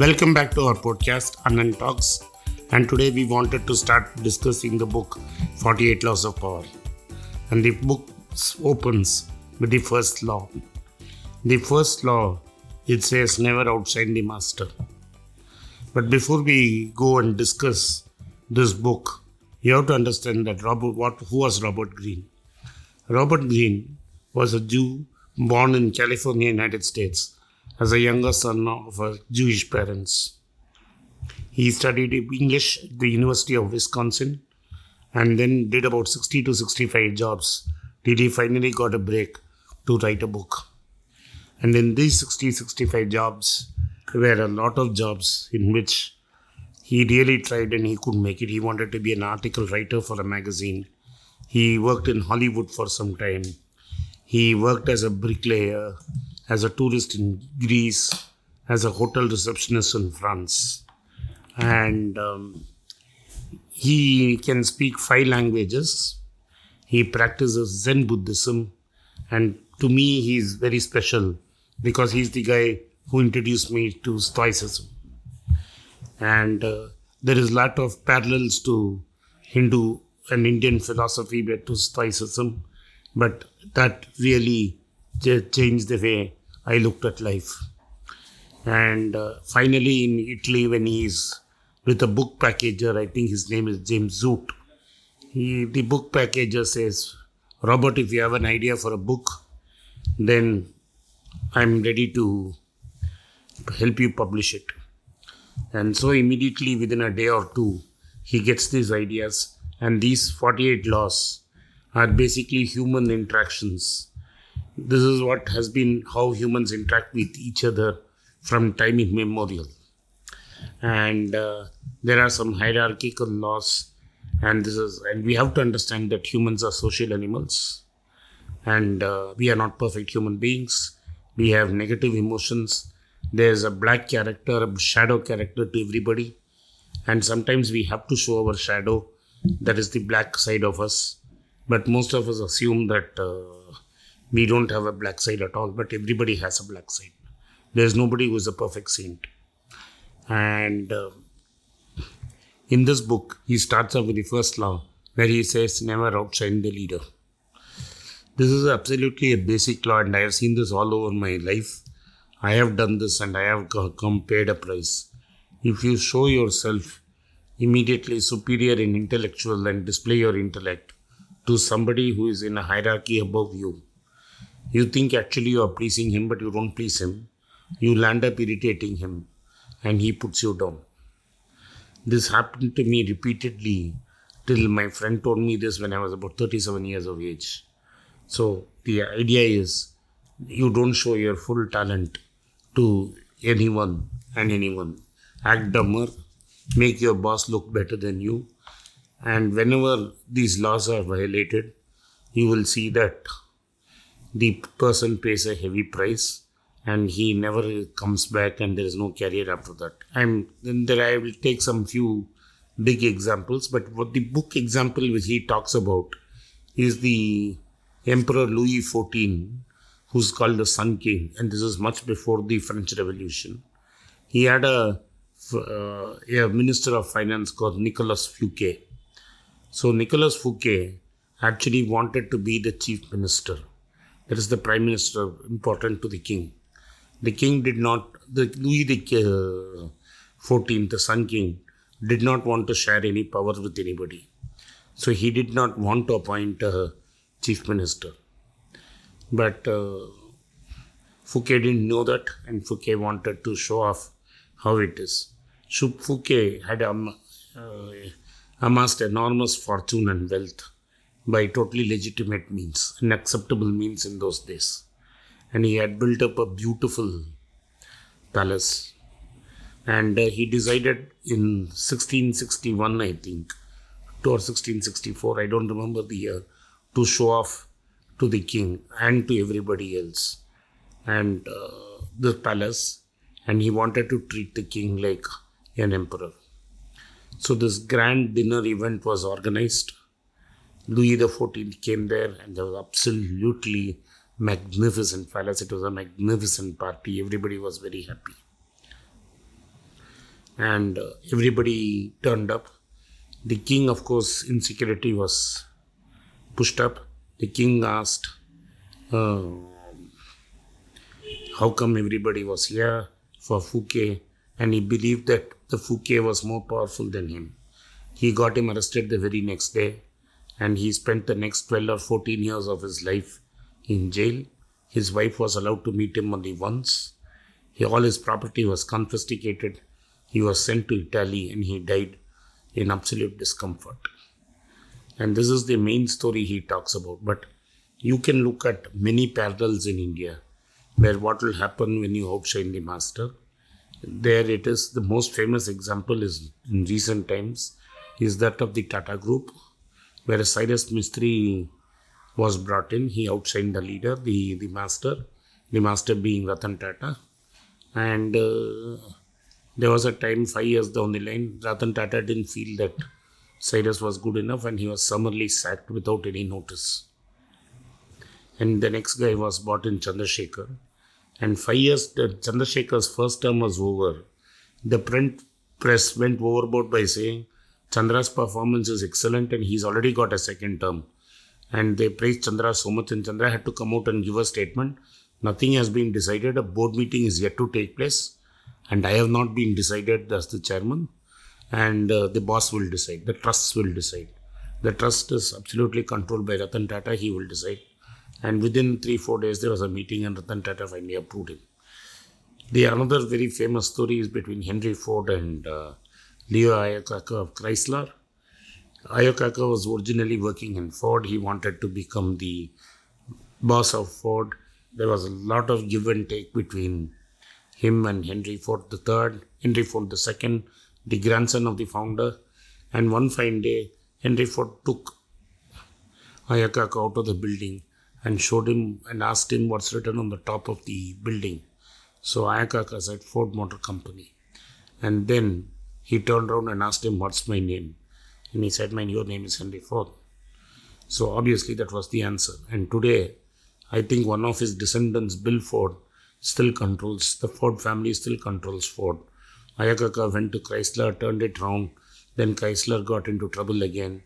Welcome back to our podcast, Anand Talks. And today we wanted to start discussing the book 48 Laws of Power. And the book opens with the first law. The first law, it says, never outshine the master. But before we go and discuss this book, you have to understand that who was Robert Greene? Robert Greene was a Jew born in California, United States, as a younger son of Jewish parents. He studied English at the University of Wisconsin and then did about 60 to 65 jobs till he finally got a break to write a book. And in these 65 jobs, there were a lot of jobs in which he really tried and he couldn't make it. He wanted to be an article writer for a magazine. He worked in Hollywood for some time. He worked as a bricklayer, as a tourist in Greece, as a hotel receptionist in France. And he can speak 5 languages. He practices Zen Buddhism. And to me, he is very special because he's the guy who introduced me to Stoicism. And there is a lot of parallels to Hindu and Indian philosophy to Stoicism. But that really changed the way I looked at life. And finally in Italy, when he's with a book packager, I think his name is James Zoot, the book packager says, Robert, if you have an idea for a book, then I'm ready to help you publish it. And so immediately within a day or two, he gets these ideas. And these 48 laws are basically human interactions. This is what has been how humans interact with each other from time immemorial. And there are some hierarchical laws, and we have to understand that humans are social animals, and we are not perfect human beings. We have negative emotions. There's a black character, a shadow character to everybody, and sometimes we have to show our shadow, that is the black side of us. But most of us assume that we don't have a black side at all, but everybody has a black side. There's nobody who is a perfect saint. And in this book, he starts off with the first law, where he says, never outshine the leader. This is absolutely a basic law, and I have seen this all over my life. I have done this, and I have paid a price. If you show yourself immediately superior in intellectual and display your intellect to somebody who is in a hierarchy above you, you think actually you are pleasing him, but you don't please him. You land up irritating him, and he puts you down. This happened to me repeatedly till my friend told me this when I was about 37 years of age. So the idea is you don't show your full talent to anyone and anyone. Act dumber, make your boss look better than you. And whenever these laws are violated, you will see that the person pays a heavy price and he never comes back, and there is no career after that. I will take some few big examples, but what the book example which he talks about is the Emperor Louis XIV, who's called the Sun King, and this is much before the French Revolution. He had a minister of finance called Nicolas Fouquet. So Nicolas Fouquet actually wanted to be the chief minister. That is the prime minister, important to the king. The king did not, Louis XIV, the Sun King, did not want to share any power with anybody. So he did not want to appoint a chief minister. But Fouquet didn't know that, and Fouquet wanted to show off how it is. Fouquet had amassed enormous fortune and wealth by totally legitimate means and acceptable means in those days. And he had built up a beautiful palace. And he decided in 1661, I think, or 1664, I don't remember the year, to show off to the king and to everybody else and the palace. And he wanted to treat the king like an emperor. So this grand dinner event was organized. Louis XIV came there, and there was absolutely magnificent palace. It was a magnificent party. Everybody was very happy. and everybody turned up. The king, of course, insecurity was pushed up. The king asked, uh, how come everybody was here for Fouquet? And he believed that the Fouquet was more powerful than him. He got him arrested the very next day, and he spent the next 12 or 14 years of his life in jail. His wife was allowed to meet him only once. All his property was confiscated. He was sent to Italy, and he died in absolute discomfort. And this is the main story he talks about. But you can look at many parallels in India, where what will happen when you outshine the master. There it is. The most famous example is in recent times is that of the Tata Group, where Cyrus Mistry was brought in. He outshined the leader, the master being Ratan Tata. And there was a time 5 years down the line, Ratan Tata didn't feel that Cyrus was good enough, and he was summarily sacked without any notice. And the next guy was brought in, Chandrasekhar. And 5 years, Chandrasekhar's first term was over. The print press went overboard by saying, Chandra's performance is excellent and he's already got a second term. And they praised Chandra so much, and Chandra had to come out and give a statement. Nothing has been decided. A board meeting is yet to take place. And I have not been decided as the chairman. And the boss will decide. The trusts will decide. The trust is absolutely controlled by Ratan Tata. He will decide. And within 3-4 days, there was a meeting and Ratan Tata finally approved him. The another very famous story is between Henry Ford and Leo Iacocca of Chrysler. Iacocca was originally working in Ford. He wanted to become the boss of Ford. There was a lot of give and take between him and Henry Ford III, Henry Ford II, the grandson of the founder. And one fine day, Henry Ford took Iacocca out of the building and showed him and asked him what's written on the top of the building. So Iacocca said, Ford Motor Company. And then he turned around and asked him, what's my name? And he said, your name is Henry Ford. So obviously that was the answer. And today, I think one of his descendants, Bill Ford, still controls, the Ford family still controls Ford. Iacocca went to Chrysler, turned it around. Then Chrysler got into trouble again.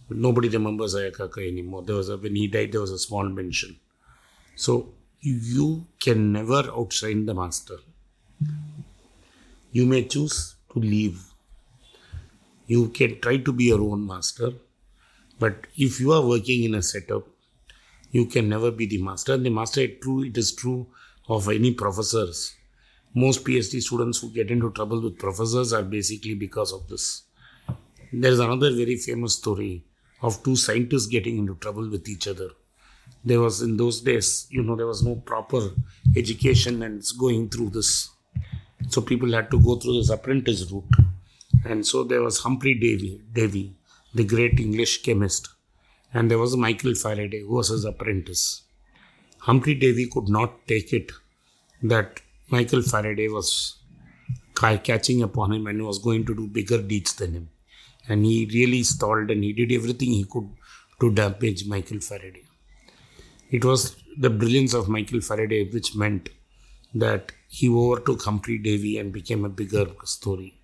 But nobody remembers Iacocca anymore. When he died, there was a small mention. So you can never outshine the master. You may choose to leave. You can try to be your own master. But if you are working in a setup, you can never be the master. And the master, it is true of any professors. Most PhD students who get into trouble with professors are basically because of this. There is another very famous story of two scientists getting into trouble with each other. There was, in those days, there was no proper education and it's going through this. So people had to go through this apprentice route. And so there was Humphrey Davy, the great English chemist. And there was Michael Faraday, who was his apprentice. Humphrey Davy could not take it that Michael Faraday was catching upon him and was going to do bigger deeds than him. And he really stalled and he did everything he could to damage Michael Faraday. It was the brilliance of Michael Faraday which meant that he overtook Humphrey Davy and became a bigger story.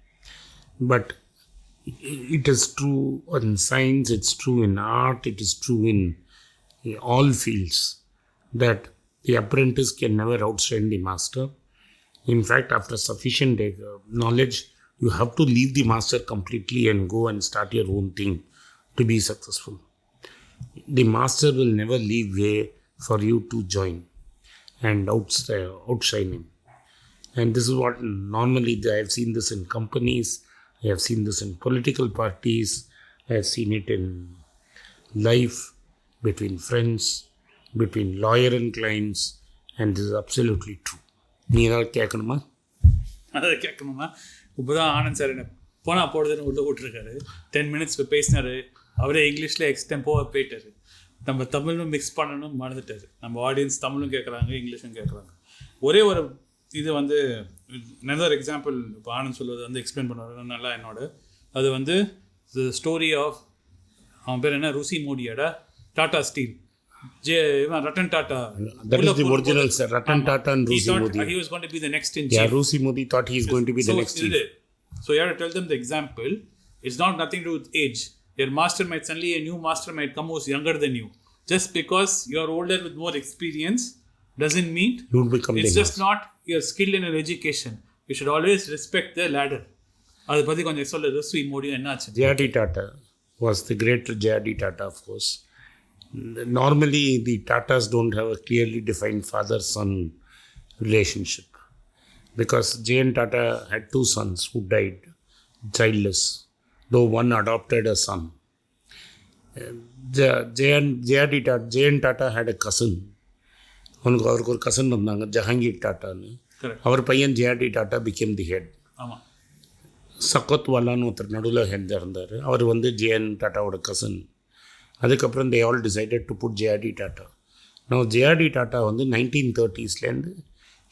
But it is true in science, it's true in art, it is true in all fields that the apprentice can never outshine the master. In fact, after sufficient knowledge, you have to leave the master completely and go and start your own thing to be successful. The master will never leave way for you to join and outshine him. And this is what normally I have seen this in companies, I have seen this in political parties, I have seen it in life, between friends, between lawyer and clients, and this is absolutely true. நீ ஏதாவது கேட்கணுமா? அதை கேட்கணுமா? இப்போ தான் Anand sir என்ன போனால் போடுறதுன்னு உள்ள விட்டுருக்காரு. 10 minutes பேசினார். அவரே இங்கிலீஷில் எக்ஸ்டெம்போவாக போயிட்டார். நம்ம தமிழும் மிக்ஸ் பண்ணணும் மறந்துட்டார். நம்ம ஆடியன்ஸ் தமிழும் கேட்குறாங்க, இங்கிலீஷும் கேட்குறாங்க. ஒரே ஒரு இது another எக்ஸாம்பிள் இப்போ ஆனந்த் சொல்வது எக்ஸ்பிளைன் பண்ணுவார் நல்லா என்னோட. அது த ஸ்டோரி ஆஃப் அவன் பேர் என்ன, ருசி மோடியோட Tata steel. Ratan Tata. That is the original, sir. Ratan Tata and Rusi Modi. He was going to be the next in chief. Yeah, Rusi Modi thought he is going to be the next chief. So you have to tell them the example. It's not nothing to do with age. Your master might suddenly, a new master might come who's younger than you. Just because you're older with more experience doesn't mean You would become it's the just not your skill in your education. You should always respect the ladder. அதை பற்றி கொஞ்சம் சொல்லுறது ஸ்ரீ மோடி என்னாச்சு? J.R.D. Tata was the great J.R.D. Tata, of course. Normally, the Tatas don't have a clearly defined father-son relationship because J.N. Tata had 2 sons who died childless, though one adopted a son. J.N. Tata had a cousin. அவருக்கு ஒரு கசன் இருந்தாங்க ஜஹாங்கீர் டாட்டான்னு. அவர் பையன் J.R.D. Tata became the head. ஆமாம். சக்கத் வாலான்னு ஒருத்தர் நடுவில் head இருந்தார். அவர் வந்து J.N. டாட்டாவோட கசன். அதுக்கப்புறம் they all decided to put J.R.D. Tata. Now J.R.D. Tata வந்து 1930s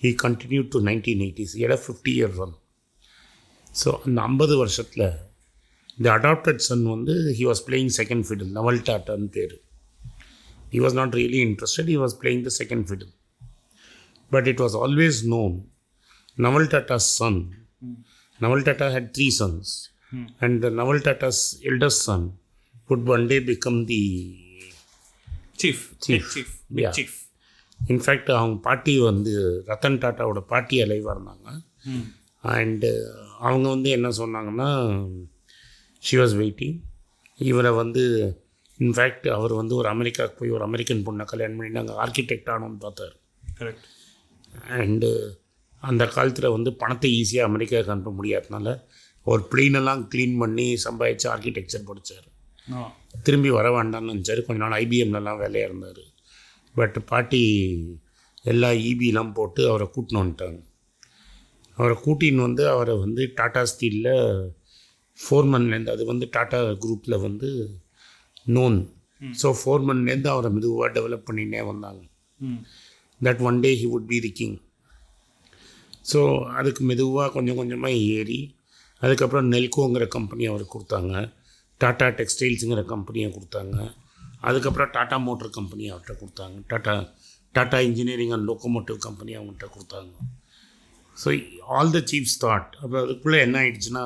he continued to 1980s. He had a 50-year run. So அந்த 50 வருஷத்தில் the adopted son வந்து he was playing second fiddle. Naval டாட்டான்னு பேர். He was not really interested. He was playing the second fiddle. But it was always known, Naval Tata's son, Naval Tata had 3 sons. And the Naval Tata's eldest son would one day become the chief. Yeah. Chief. In fact, அவங்க பாட்டி வந்து ரத்தன் டாட்டாவோட பாட்டி அலைவாக இருந்தாங்க. And அவங்க வந்து என்ன சொன்னாங்கன்னா, she was waiting. இவரை வந்து இன்ஃபேக்ட் அவர் வந்து ஒரு அமெரிக்காவுக்கு போய் ஒரு அமெரிக்கன் பொண்ணை கல்யாணம் பண்ணி நாங்கள் ஆர்கிடெக்ட் ஆனோன்னு பார்த்தார். கரெக்ட். அண்டு அந்த காலத்தில் வந்து பணத்தை ஈஸியாக அமெரிக்காவுக்கு அனுப்ப முடியாதனால ஒரு பிளெயினெல்லாம் க்ளீன் பண்ணி சம்பாதிச்சு ஆர்கிடெக்சர் படித்தார். திரும்பி வர வேண்டாம்னு நினச்சார். கொஞ்ச நாள் ஐபிஎம்லலாம் வேலையாக இருந்தார். பட் பாட்டி எல்லா இபிலாம் போட்டு அவரை கூட்டின்னு வந்துட்டாங்க. அவரை கூட்டின்னு வந்து அவரை வந்து டாடா ஸ்டீலில் ஃபோர்மன்லேருந்து, அது வந்து டாடா குரூப்பில் வந்து நோன். ஸோ ஃபோர்மன்லேருந்து அவரை மெதுவாக டெவலப் பண்ணினே வந்தாங்க. That one day he would be the king. So அதுக்கு மெதுவாக கொஞ்சம் கொஞ்சமாக ஏறி அதுக்கப்புறம் நெல்கோங்கிற கம்பெனி அவருக்கு கொடுத்தாங்க. டாடா டெக்ஸ்டைல்ஸுங்கிற கம்பெனியை கொடுத்தாங்க. அதுக்கப்புறம் டாடா மோட்டர் கம்பெனி அவர்கிட்ட கொடுத்தாங்க. Tata engineering and locomotive company அவங்ககிட்ட கொடுத்தாங்க. So all the chief's thought. அப்போ அதுக்குள்ளே என்ன ஆயிடுச்சுன்னா,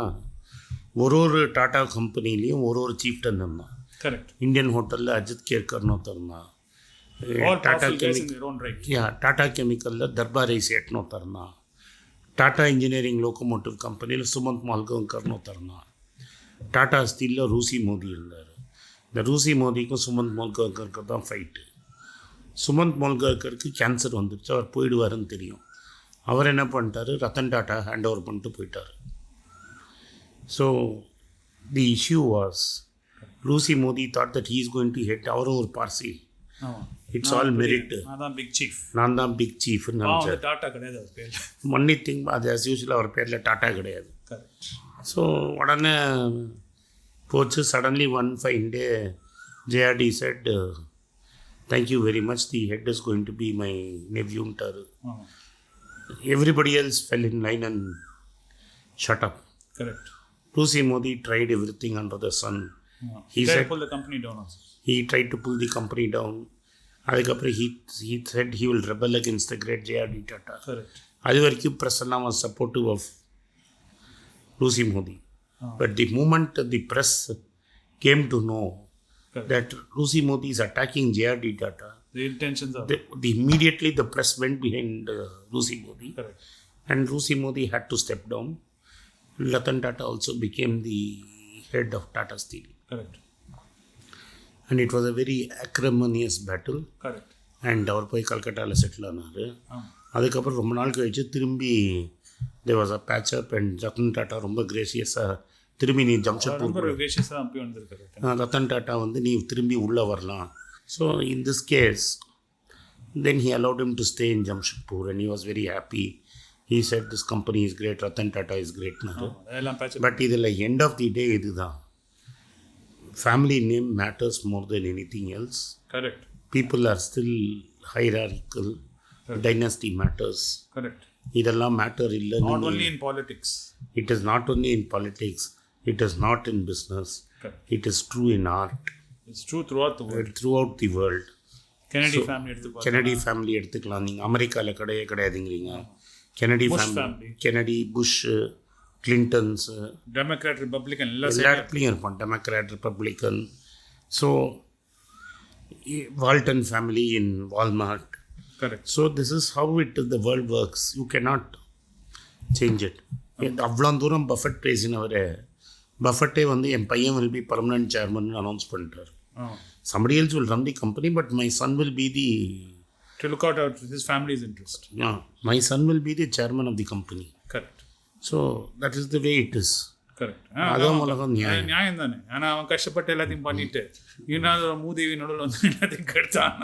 ஒரு டாடா கம்பெனிலையும் ஒரு சீஃப்டன் இருந்தான். கரெக்ட். இந்தியன் ஹோட்டலில் அஜித் கேர்கர்னு ஒருத்தர் இருந்தான். டாடா கெமிக்கலில் தர்பாரை சேட்னு ஒருத்தர் இருந்தான். டாடா இன்ஜினியரிங் லோக்கோமோட்டிவ் கம்பெனியில் சுமந்த் மால்கர்னு ஒருத்தர் இருந்தான். டாடா ஸ்டீலில் ரூசி மோதி இருந்தார். இந்த ரூசி மோதிக்கும் சுமந்த் மால்கருக்கு தான் ஃபைட்டு. சுமந்த் மால்கருக்கு கேன்சர் வந்துடுச்சு. அவர் போயிடுவாருன்னு தெரியும். அவர் என்ன பண்ணிட்டார், ரத்தன் டாட்டா ஹேண்ட் ஓவர் பண்ணிட்டு போயிட்டார். So the issue was, Lucy Modi thought that he is going to hit அவரும் ஒரு பார்சி. It's all merit. நான் தான் பிக் சீஃப் நினச்சேன். டாட்டா கிடையாது அவர் பேர். ஒன்லி திங் அது ஆஸ் யூஸ்வல் அவர் பேரில் டாட்டா கிடையாது. ஸோ உடனே போச்சு. Suddenly one fine day JRD said, thank you very much, the head is going to be my nephew-ntaru. Everybody else fell in line and shut up. Correct. Lucy Modi tried everything under the sun. He tried to pull the company down also. He tried to pull the company down. அதுக்கப்புறம் he said he will rebel against the great J.R.D. Tata. Correct. அது வரைக்கும் press was supportive of Lucy Modi. But the moment the press came to know that Lucy Modi is attacking J.R.D. Tata, the intentions are immediately the press went behind Lucy Modi. Correct. And Lucy Modi had to step down. Ratan Tata also became the head of Tata Steel. Correct. And it was a very acrimonious battle. Correct. And அவர் போய் கல்கட்டாவில் settle ஆனார். அதுக்கப்புறம் ரொம்ப நாள் கழிச்சு திரும்பி there was a patch up and Ratan Tata ரொம்ப கிரேசியஸாக திரும்பி நீ ஜம்ஷெட்பூர் ரத்தன் டாட்டா வந்து நீ திரும்பி உள்ளே வரலாம். So in this case then he allowed him to stay in Jamshedpur and he was very happy. He said this company is great, Ratan Tata is great. But இதில் end of the day இதுதான், family name matters more than anything else. Correct. People are still hierarchical. Correct. Dynasty matters. Correct. இதெல்லாம் matter இல்லை. Not only in politics. It is not only in politics. It is not in business. Correct. It is true in art. It's true throughout the world. Throughout the world. Kennedy family எடுத்துக்கலாம். Kennedy family எடுத்துக்கலாம். நீங்கள் அமெரிக்காவில் கிடையாதுங்கிறீங்க. Kennedy family. Kennedy, Bush, Clintons, Democrat Republican எல்லாம் எல்லாத்துலேயும் இருப்பான். Democrat, Republican. So Walton family in Walmart. Correct. So this is how the world works. You cannot change it. அவ்வளோ தூரம் பஃபெட் பேசினவர், பஃபெட்டே வந்து என் பையன் will be permanent chairman announce பண்ணிட்டார். Somebody else will run the company, but my son will be the... To look out his family's interest. Yeah, my son will be the chairman of the company. Correct. So that is the way it is. Correct. அதான் உலகம் நியாயம். நியாயம் தானே. ஆனால் அவன் கஷ்டப்பட்டு எல்லாத்தையும் பண்ணிட்டு இன்னொரு மூதேவி நடுவில் வந்து எல்லாத்தையும் கெடுத்தான்.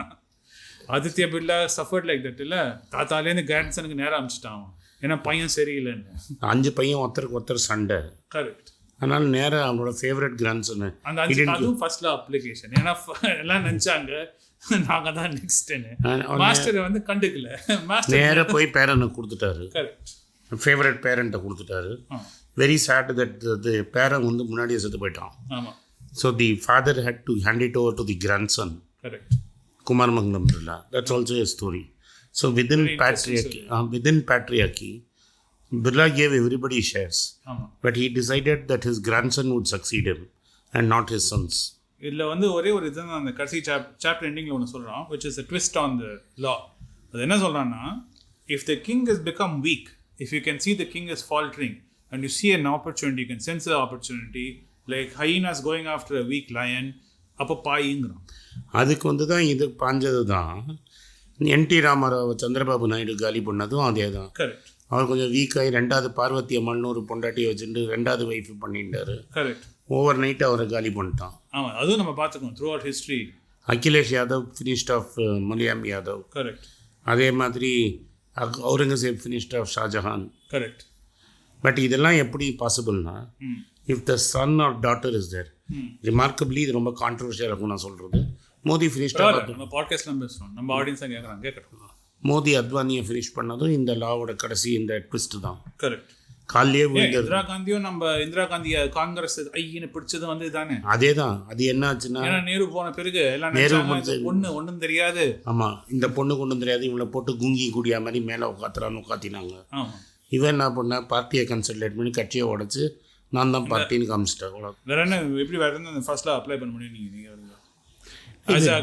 Aditya Birla suffered like that. இல்லை, தாத்தாலேருந்து கிராண்ட்சனுக்கு நேரம் அனுப்பிச்சிட்டான். ஏன்னா பையன் சரியில்லைன்னு. 5 பையன் ஒருத்தருக்கு சண்டை. கரெக்ட். அதனால நேரம் அவனோட ஃபேவரட் கிராண்ட்சனு அந்த அதுவும் ஃபர்ஸ்ட்ல அப்ளிகேஷன். ஏன்னா எல்லாம் நினச்சாங்க நாங்கள் தான் நெக்ஸ்ட்டுன்னு. மாஸ்டரை வந்து கண்டுக்கல. மாஸ்டர் நேராக போய் பேரனுக்கு கொடுத்துட்டாரு. கரெக்ட். ஃபேவரட் பேரண்ட்டை கொடுத்துட்டாரு. வெரி சேட் தட் தி பேரன் வந்து முன்னாடியே செத்து போயிட்டான். ஆமாம். So the father had to hand it over to the grandson. Correct. Kumaramangalam Birla. That's also a story. So within patriarchy, Birla gave everybody shares. But he decided that his grandson would succeed him and not his sons. இதில் வந்து ஒரே ஒரு இது அந்த கடைசி chapter எண்டிங்கில் ஒன்று சொல்கிறான், which is a twist on the law. அது என்ன சொல்கிறான்னா, if the king has become weak, if you can see the king is faltering and you see an opportunity, you can sense the opportunity, like hyenas going after a weak lion, அப்போ பாயிங்கிறான். அதுக்கு வந்து தான் இது பாஞ்சது தான். என்டி ராமராவ் சந்திரபாபு நாயுடு காலி பண்ணதும் அதே தான். கரெக்ட். அவர் கொஞ்சம் வீக்காகி 2வது பார்வதி அம்மன் ஒரு பொண்டாட்டியை வச்சுட்டு 2வது ஒய்ஃப் பண்ணிட்டாரு. கரெக்ட். ஓவர் நைட் அவரை காலி பண்ணிட்டான். ஆமாம், அதுவும் நம்ம பார்த்துக்கோம் throughout history. Akhilesh Yadav finished of Mulayam Yadav. Correct. அதே மாதிரி Aurangzeb finished of Shahjahan. Correct. But இதெல்லாம் எப்படி பாசிபிள்னா, if the son or daughter is there. Remarkably இது ரொம்ப கான்ட்ரவர்ஷியாக இருக்கும் நான் சொல்கிறது. மோடி ஃபினிஷ்ட் ஆஃப், நம்ம பாட்காஸ்ட்லாம் பேசுகிறோம், நம்ம ஆடியன்ஸாக கேட்கட்டும். மோடி அத்வானியை ஃபினிஷ் பண்ணதும் இந்த லாவோட கடைசி இந்த ட்விஸ்ட் தான். கரெக்ட். காலையே இந்திரா காந்தியும் நம்ம இந்திரா காந்தியை காங்கிரஸ் ஐயன்னு பிடிச்சது வந்து தானே. அதே தான். அது என்ன ஆச்சுன்னா, நேரு போன பிறகு எல்லாம் பொண்ணு ஒன்றும் தெரியாது. ஆமாம், இந்த பொண்ணுக்கு ஒன்றும் தெரியாது, இவங்களை போட்டு குங்கி குடியா மாதிரி மேலே உட்காத்தினாங்க. ஆமாம். இவன் என்ன பண்ண, பார்ட்டியை கன்சல்டேட் பண்ணி கட்சியை உடச்சி நான் தான் பார்ட்டின்னு காமிச்சிட்டேன். வேற என்ன, எப்படி வேற என்ன ஃபர்ஸ்ட்ல அப்ளை பண்ண முடியும்? நீங்கள் as a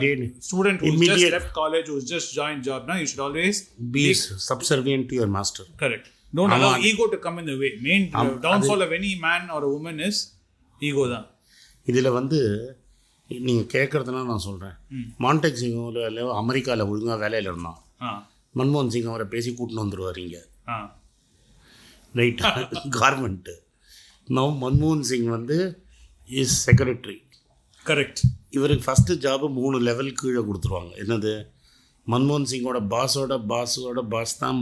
student who just left college, who's just joined job, now you should always be subservient to your master. Correct. Don't allow ego to come in the way. Main downfall of any man or a woman is ego தான். இதில் வந்து நீங்கள் கேட்குறதுனா நான் சொல்கிறேன். Montagu Singh அமெரிக்காவில் ஒழுங்காக வேலையில் இருந்தான். மன்மோகன் சிங் அவரை பேசி கூட்டின்னு வந்துடுவார் இங்கே. ரைட். கார்மெண்ட்டு. நவ் மன்மோகன் சிங் வந்து இஸ் செக்ரட்டரி. கரெக்ட். இவருக்கு ஃபஸ்ட்டு ஜாபு 3 லெவல் கீழே கொடுத்துருவாங்க. என்னது, மன்மோகன் சிங்கோட பாஸோட பாஸ் தான்,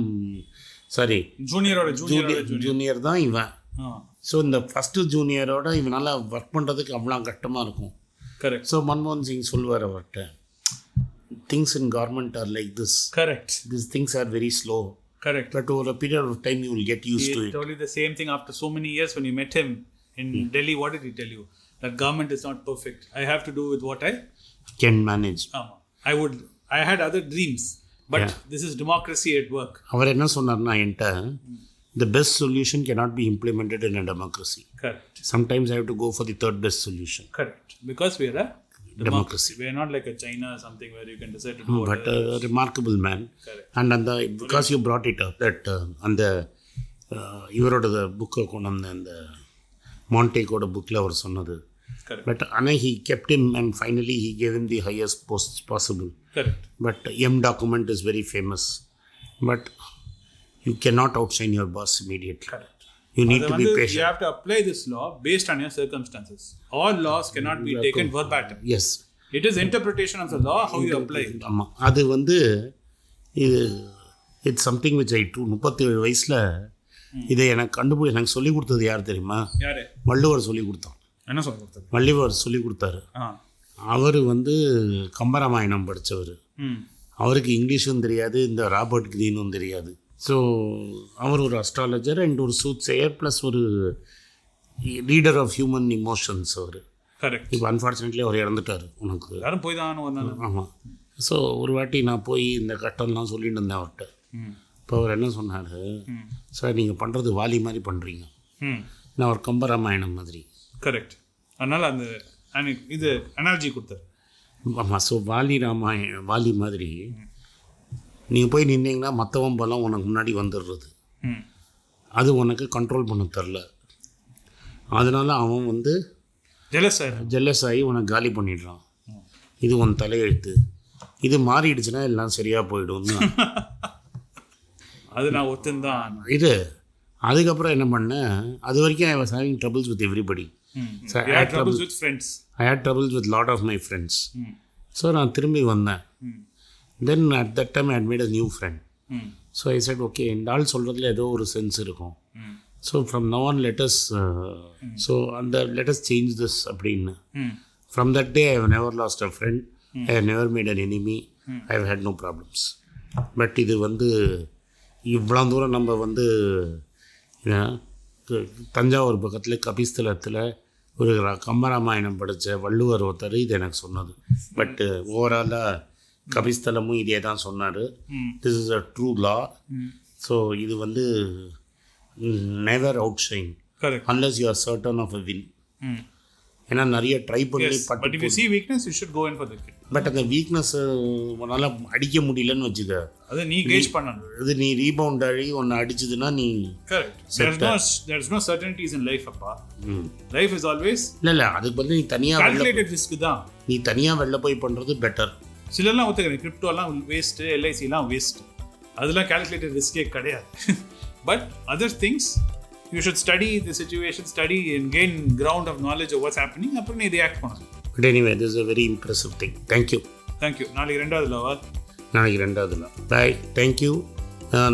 சாரி ஜூனியர் தான் இவன். ஸோ இந்த ஃபஸ்ட்டு ஜூனியரோட இவனால் ஒர்க் பண்ணுறதுக்கு அவ்வளோ கஷ்டமாக இருக்கும். கரெக்ட். ஸோ மன்மோகன் சிங் சொல்வார் அவர்கிட்ட, things in government are like this. Correct. This things are very slow. Correct. But over a period of time you will get used to it. He told you the same thing after so many years when you met him in Delhi. What did he tell you? That government is not perfect. I have to do with what I can manage. I had other dreams, but this is democracy at work. அவர் என்ன சொன்னார்னா என்கிட்ட, the best solution cannot be implemented in a democracy. Correct. Sometimes I have to go for the third best solution. Correct. Because we are a democracy. We are not like a China or something where you can decide to do but a remarkable man. Correct. And because you brought it up, that அந்த இவரோட புக்கை கொண்டு வந்த அந்த மான்டேக்கோட புக்கில் அவர் சொன்னது. But he kept him and finally he gave him the highest posts possible. Correct. But M document is very famous. But you cannot outshine your boss immediately. Correct. You need to be patient. You have to apply this law based on your circumstances. All laws cannot be taken verbatim. Yes. It is interpretation of the law, how you apply it. அது வந்து it's something which I do. 37 வயசில் இதை எனக்கு சொல்லி கொடுத்தது யார் தெரியுமா? யாரு? வள்ளுவர் சொல்லி கொடுத்தான். என்ன சொல்லி கொடுத்தாரு? வள்ளுவர் சொல்லி கொடுத்தாரு. அவர் வந்து கம்பராமாயணம் படித்தவர். அவருக்கு இங்கிலீஷும் தெரியாது, இந்த ராபர்ட் கிரீனும் தெரியாது. ஸோ அவர் ஒரு அஸ்ட்ராலஜர் அண்ட் ஒரு சூத் சேயர் ப்ளஸ் ஒரு லீடர் ஆஃப் ஹியூமன் இமோஷன்ஸ் அவர். கரெக்ட். இப்போ அன்ஃபார்ச்சுனேட்லி அவர் இறந்துட்டார். உனக்கு யாரும் போய் தான் ஆமாம். ஸோ ஒரு வாட்டி நான் போய் இந்த கட்டம்லாம் சொல்லிட்டு இருந்தேன் அவர்கிட்ட. இப்போ அவர் என்ன சொன்னார், சார் நீங்கள் பண்ணுறது வாலி மாதிரி பண்ணுறீங்க. நான் ஒரு கம்பராமாயணம் மாதிரி. கரெக்ட். அதனால் அந்த இது அனாலஜி கொடுத்தாரு. ஆமாம். ஸோ வாலி மாதிரி நீங்கள் போய் நின்னீங்கன்னா மற்றவன் பலம் உனக்கு முன்னாடி வந்துடுறது. அது உனக்கு கண்ட்ரோல் பண்ண தெரில. அதனால் அவன் வந்து ஜெல்லஸ் ஆகி உனக்கு காலி பண்ணிடுறான். இது உன் தலையெழுத்து. இது மாறிடுச்சுன்னா எல்லாம் சரியாக போயிடும்னு அது நான் ஒத்துந்தான். இது அதுக்கப்புறம் என்ன பண்ணேன், அது வரைக்கும் I was having troubles with everybody. I had troubles with friends. I had troubles with lot of my friends. So நான் திரும்பி வந்தேன். Then at that time I had made a new friend. So I said, okay, இந்த ஆள் சொல்கிறதுல ஏதோ ஒரு sense இருக்கும். So from now on let us change this அப்படின்னு. From that day I have never lost a friend. I have never made an enemy. I have had no problems. But இது வந்து இவ்வளோ தூரம் நம்ம வந்து தஞ்சாவூர் பக்கத்தில் கபிஸ்தலத்தில் ஒரு கம்பராமாயணம் படித்த வள்ளுவர் ஒருத்தர் இது எனக்கு சொன்னது. பட்டு ஓவராலாக கபிஸ்தலமும் இதே தான் சொன்னார். This is a true law. So இது வந்து never outshine unless you are certain of a win. ஏன்னா நிறைய ட்ரை பண்ணி பட் அந்த வீக்னஸ் உன்னால் அடிக்க முடியலன்னு வச்சுக்க, அது நீ கேஜ் பண்ணணும். இது நீ ரீபவுண்ட் ஆகி ஒன்று அடிச்சதுன்னா நீ there's no certainties in life அப்பா. Life is always இல்லை அதுக்கு பதில் நீ தனியாக calculated risk தான். நீ தனியாக வெளில போய் பண்ணுறது பெட்டர். சிலர்லாம் ஒத்துக்கிறேன், கிரிப்டோலாம் வேஸ்ட்டு, எல்ஐசிலாம் வேஸ்ட்டு, அதெல்லாம் calculated riskே கிடையாது. But other things you should study the situation, study and gain ground of knowledge of what's happening, அப்புறம் நீ react பண்ணணும். But anyway, this is a very impressive thing. Thank you. நாளைக்கு ரெண்டாவதுலவா? நாளைக்கு ரெண்டாவதுல. பாய். Thank you.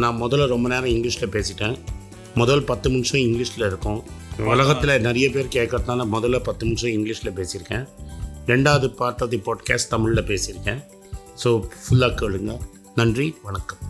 நான் முதல்ல ரொம்ப நேரம் இங்கிலீஷில் பேசிட்டேன். முதல் 10 நிமிஷம் இங்கிலீஷில் இருக்கும். உலகத்தில் நிறைய பேர் கேட்கறதுனால முதல்ல 10 நிமிஷம் இங்கிலீஷில் பேசியிருக்கேன். ரெண்டாவது பார்ட் ஆஃப் தி பாட்காஸ்ட் தமிழில் பேசியிருக்கேன். ஸோ ஃபுல்லாக கேளுங்க. நன்றி, வணக்கம்.